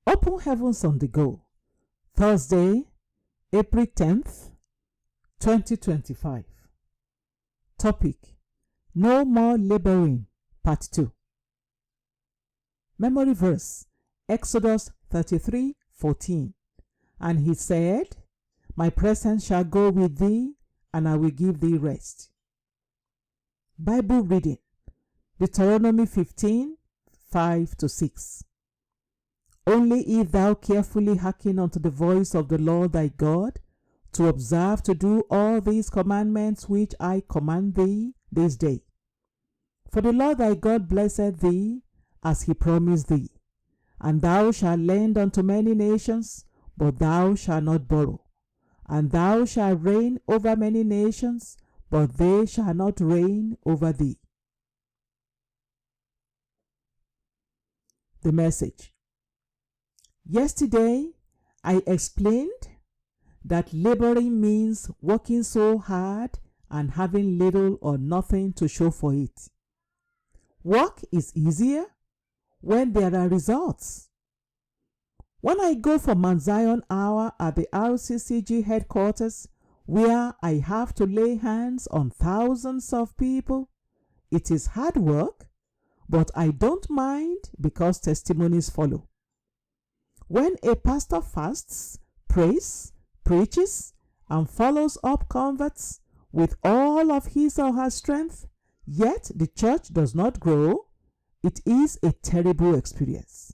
Open Heavens on the Go, Thursday, April 10th, 2025. Topic: No More Laboring, Part 2. Memory verse: Exodus 33:14. And he said, My presence shall go with thee, and I will give thee rest. Bible reading: Deuteronomy 15:5-6. Only if thou carefully hearken unto the voice of the Lord thy God, to observe to do all these commandments which I command thee this day. For the Lord thy God blesseth thee, as he promised thee. And thou shalt lend unto many nations, but thou shalt not borrow. And thou shalt reign over many nations, but they shall not reign over thee. The Message. Yesterday, I explained that laboring means working so hard and having little or nothing to show for it. Work is easier when there are results. When I go for Mount Zion Hour at the RCCG headquarters, where I have to lay hands on thousands of people, it is hard work, but I don't mind because testimonies follow. When a pastor fasts, prays, preaches, and follows up converts with all of his or her strength, yet the church does not grow, it is a terrible experience.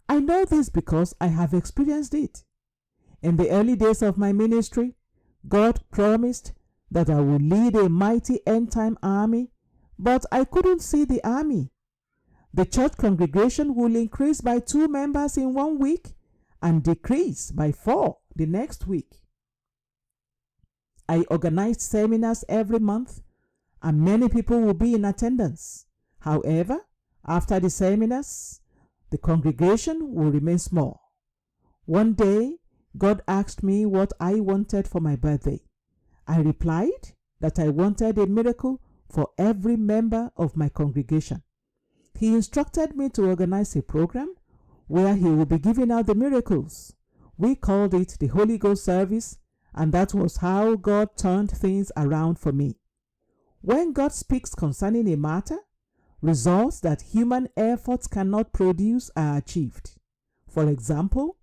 I know this because I have experienced it. In the early days of my ministry, God promised that I would lead a mighty end-time army, but I couldn't see the army. The church congregation will increase by 2 members in 1 week and decrease by 4 the next week. I organized seminars every month, and many people will be in attendance. However, after the seminars, the congregation will remain small. One day, God asked me what I wanted for my birthday. I replied that I wanted a miracle for every member of my congregation. He instructed me to organize a program where he will be giving out the miracles. We called it the Holy Ghost service, and that was how God turned things around for me. When God speaks concerning a matter, results that human efforts cannot produce are achieved. For example,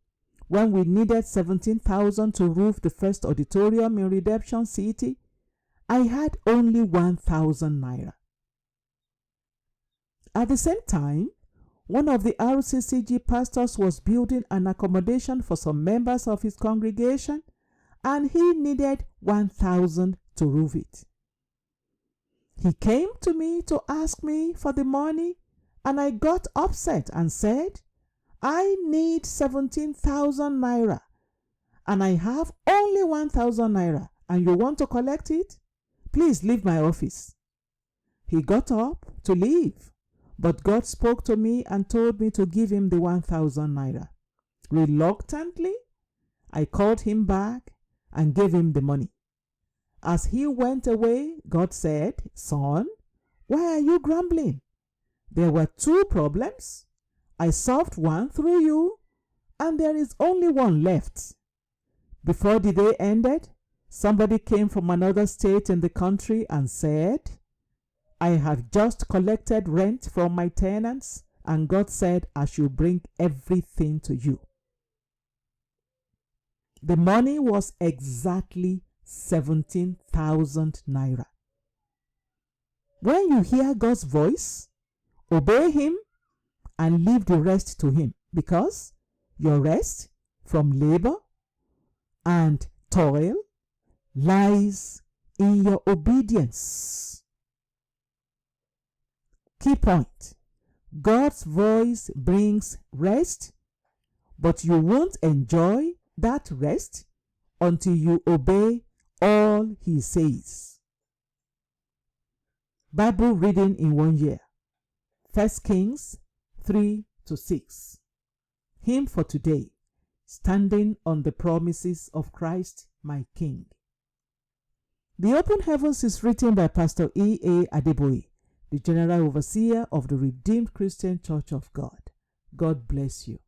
when we needed 17,000 to roof the first auditorium in Redemption City, I had only 1,000 naira. At the same time, one of the RCCG pastors was building an accommodation for some members of his congregation, and he needed 1,000 to roof it. He came to me to ask me for the money, and I got upset and said, I need 17,000 naira, and I have only 1,000 naira, and you want to collect it? Please leave my office. He got up to leave, but God spoke to me and told me to give him the 1,000 naira. Reluctantly, I called him back and gave him the money. As he went away, God said, Son, why are you grumbling? There were 2 problems. I solved one through you, and there is only one left. Before the day ended, somebody came from another state in the country and said, I have just collected rent from my tenants, and God said I should bring everything to you. The money was exactly 17,000 naira. When you hear God's voice, obey him and leave the rest to him, because your rest from labor and toil lies in your obedience. Key point: God's voice brings rest, but you won't enjoy that rest until you obey all he says. Bible reading in 1 year: 1 Kings 3-6. Hymn for today: Standing on the Promises of Christ my King. The Open Heavens is written by Pastor E.A. Adeboye, the General Overseer of the Redeemed Christian Church of God. God bless you.